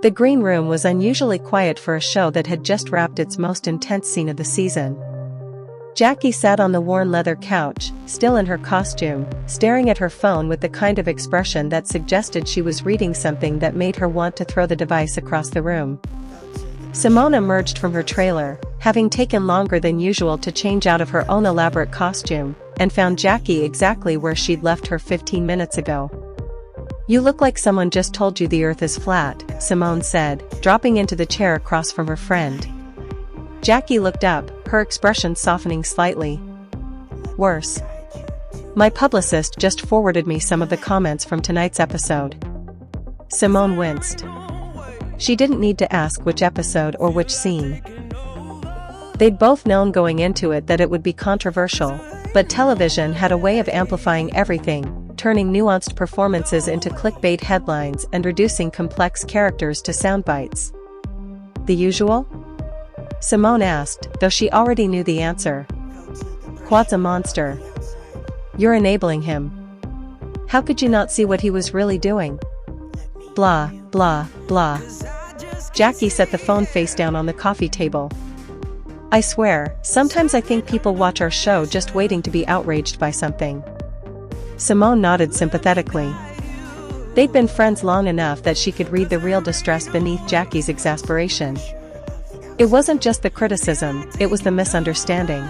The green room was unusually quiet for a show that had just wrapped its most intense scene of the season. Jackie sat on the worn leather couch, still in her costume, staring at her phone with the kind of expression that suggested she was reading something that made her want to throw the device across the room. Simone emerged from her trailer, having taken longer than usual to change out of her own elaborate costume, and found Jackie exactly where she'd left her 15 minutes ago. "You look like someone just told you the earth is flat," Simone said, dropping into the chair across from her friend. Jackie looked up, her expression softening slightly. "Worse. My publicist just forwarded me some of the comments from tonight's episode." Simone winced. She didn't need to ask which episode or which scene. They'd both known going into it that it would be controversial, but television had a way of amplifying everything, turning nuanced performances into clickbait headlines and reducing complex characters to soundbites. "The usual?" Simone asked, though she already knew the answer. "Quad's a monster. You're enabling him. How could you not see what he was really doing?" Blah, blah, blah. Jackie set the phone face down on the coffee table. "I swear, sometimes I think people watch our show just waiting to be outraged by something." Simone nodded sympathetically. They'd been friends long enough that she could read the real distress beneath Jackie's exasperation. It wasn't just the criticism, it was the misunderstanding.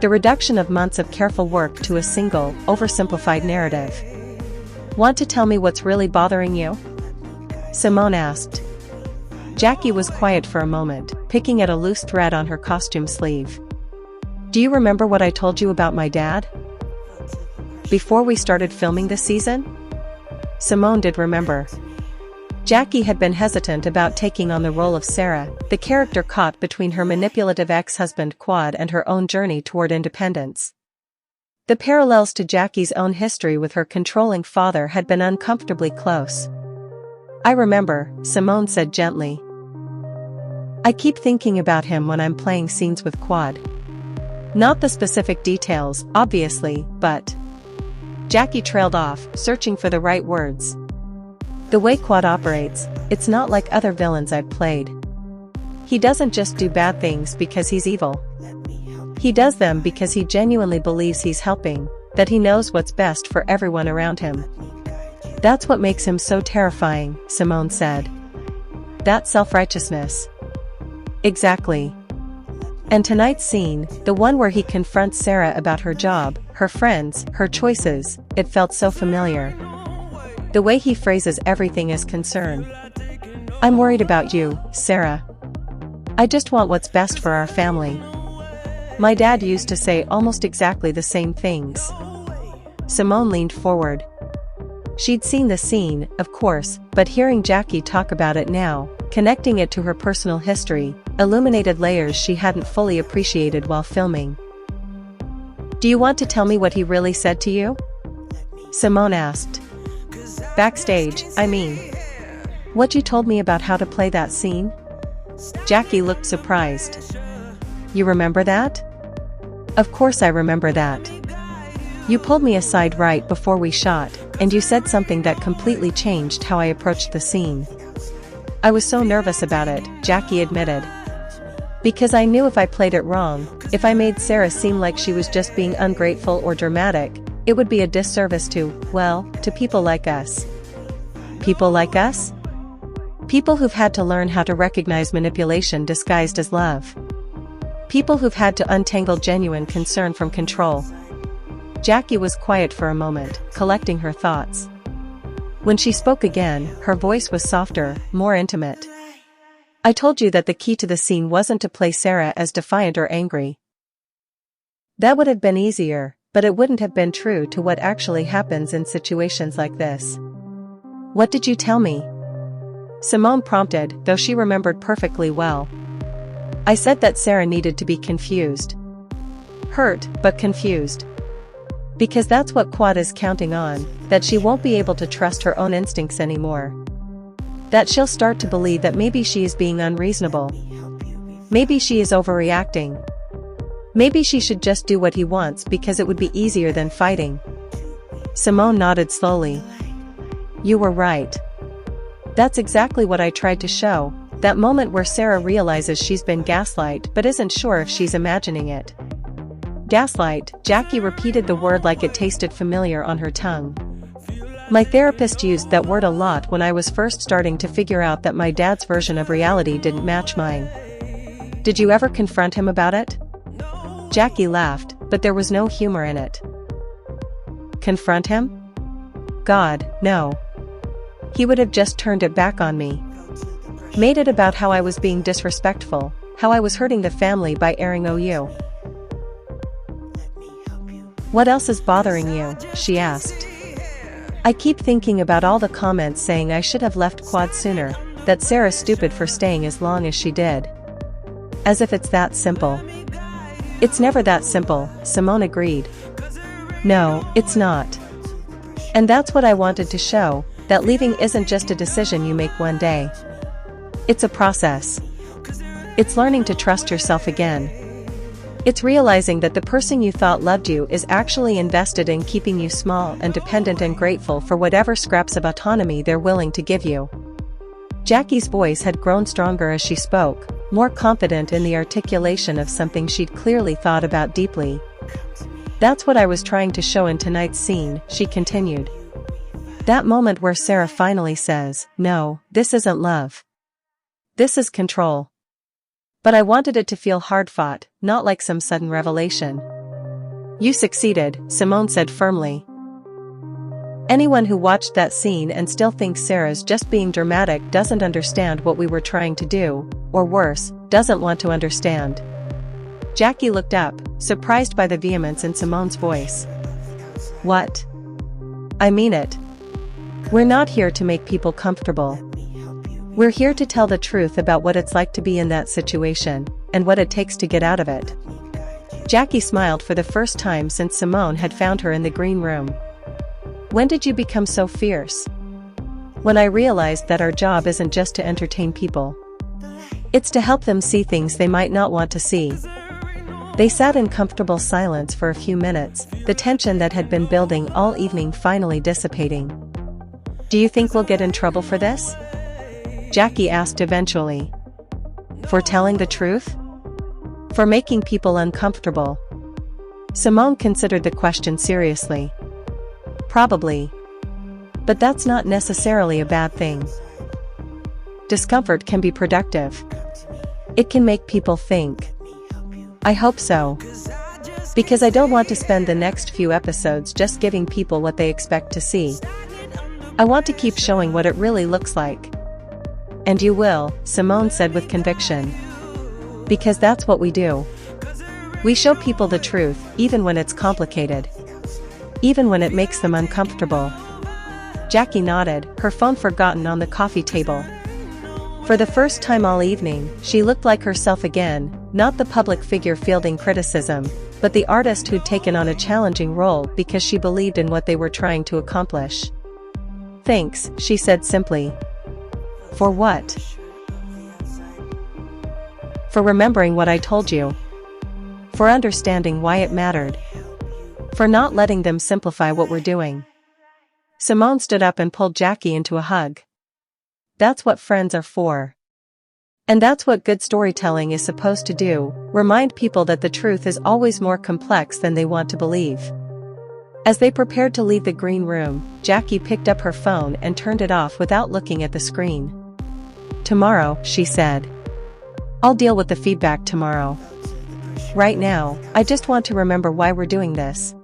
The reduction of months of careful work to a single, oversimplified narrative. "Want to tell me what's really bothering you?" Simone asked. Jackie was quiet for a moment, picking at a loose thread on her costume sleeve. "Do you remember what I told you about my dad? Before we started filming this season?" Simone did remember. Jackie had been hesitant about taking on the role of Sarah, the character caught between her manipulative ex-husband Quad and her own journey toward independence. The parallels to Jackie's own history with her controlling father had been uncomfortably close. "I remember," Simone said gently. "I keep thinking about him when I'm playing scenes with Quad. Not the specific details, obviously, but..." Jackie trailed off, searching for the right words. "The way Quad operates, it's not like other villains I've played. He doesn't just do bad things because he's evil. He does them because he genuinely believes he's helping, that he knows what's best for everyone around him. That's what makes him so terrifying," Simone said. "That self-righteousness." "Exactly. And tonight's scene, the one where he confronts Sarah about her job, her friends, her choices, it felt so familiar. The way he phrases everything is concern. "I'm worried about you, Sarah. I just want what's best for our family." My dad used to say almost exactly the same things. Simone leaned forward. She'd seen the scene, of course, but hearing Jackie talk about it now, connecting it to her personal history, illuminated layers she hadn't fully appreciated while filming. "Do you want to tell me what he really said to you?" Simone asked. "Backstage, I mean. What you told me about how to play that scene?" Jackie looked surprised. "You remember that?" "Of course I remember that. You pulled me aside right before we shot, and you said something that completely changed how I approached the scene." "I was so nervous about it," Jackie admitted. "Because I knew if I played it wrong, if I made Sarah seem like she was just being ungrateful or dramatic, it would be a disservice to, well, to people like us." "People like us?" "People who've had to learn how to recognize manipulation disguised as love. People who've had to untangle genuine concern from control." Jackie was quiet for a moment, collecting her thoughts. When she spoke again, her voice was softer, more intimate. "I told you that the key to the scene wasn't to play Sarah as defiant or angry. That would have been easier, but it wouldn't have been true to what actually happens in situations like this." "What did you tell me?" Simone prompted, though she remembered perfectly well. "I said that Sarah needed to be confused. Hurt, but confused. Because that's what Quad is counting on, that she won't be able to trust her own instincts anymore. That she'll start to believe that maybe she is being unreasonable. Maybe she is overreacting. Maybe she should just do what he wants because it would be easier than fighting." Simone nodded slowly. "You were right. That's exactly what I tried to show, that moment where Sarah realizes she's been gaslight but isn't sure if she's imagining it. Gaslight, Jackie repeated the word like it tasted familiar on her tongue. My therapist used that word a lot when I was first starting to figure out that my dad's version of reality didn't match mine. Did you ever confront him about it? Jackie laughed, but there was no humor in it. Confront him? God, no. He would have just turned it back on me. Made it about how I was being disrespectful, how I was hurting the family by airing OU. What else is bothering you? She asked. I keep thinking about all the comments saying I should have left Quad sooner, that Sarah's stupid for staying as long as she did. As if it's that simple. It's never that simple, Simone agreed. No, it's not. And that's what I wanted to show, that leaving isn't just a decision you make one day. It's a process. It's learning to trust yourself again. It's realizing that the person you thought loved you is actually invested in keeping you small and dependent and grateful for whatever scraps of autonomy they're willing to give you. Jackie's voice had grown stronger as she spoke, more confident in the articulation of something she'd clearly thought about deeply. That's what I was trying to show in tonight's scene, she continued. That moment where Sarah finally says, no, this isn't love. This is control. But I wanted it to feel hard-fought, not like some sudden revelation. You succeeded, Simone said firmly. Anyone who watched that scene and still thinks Sarah's just being dramatic doesn't understand what we were trying to do, or worse, doesn't want to understand. Jackie looked up, surprised by the vehemence in Simone's voice. What? I mean it. We're not here to make people comfortable. We're here to tell the truth about what it's like to be in that situation, and what it takes to get out of it. Jackie smiled for the first time since Simone had found her in the green room. When did you become so fierce? When I realized that our job isn't just to entertain people. It's to help them see things they might not want to see. They sat in comfortable silence for a few minutes, the tension that had been building all evening finally dissipating. Do you think we'll get in trouble for this? Jackie asked eventually. For telling the truth? For making people uncomfortable? Simone considered the question seriously. Probably. But that's not necessarily a bad thing. Discomfort can be productive. It can make people think. I hope so. Because I don't want to spend the next few episodes just giving people what they expect to see. I want to keep showing what it really looks like. And you will, Simone said with conviction. Because that's what we do. We show people the truth, even when it's complicated. Even when it makes them uncomfortable. Jackie nodded, her phone forgotten on the coffee table. For the first time all evening, she looked like herself again, not the public figure fielding criticism, but the artist who'd taken on a challenging role because she believed in what they were trying to accomplish. Thanks, she said simply. For what? For remembering what I told you. For understanding why it mattered. For not letting them simplify what we're doing. Simone stood up and pulled Jackie into a hug. That's what friends are for. And that's what good storytelling is supposed to do, remind people that the truth is always more complex than they want to believe. As they prepared to leave the green room, Jackie picked up her phone and turned it off without looking at the screen. Tomorrow, she said. I'll deal with the feedback tomorrow. Right now, I just want to remember why we're doing this.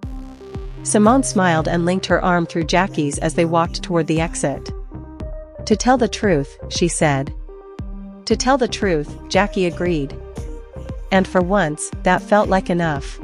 Simone smiled and linked her arm through Jackie's as they walked toward the exit. To tell the truth, she said. To tell the truth, Jackie agreed. And for once, that felt like enough.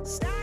Stop.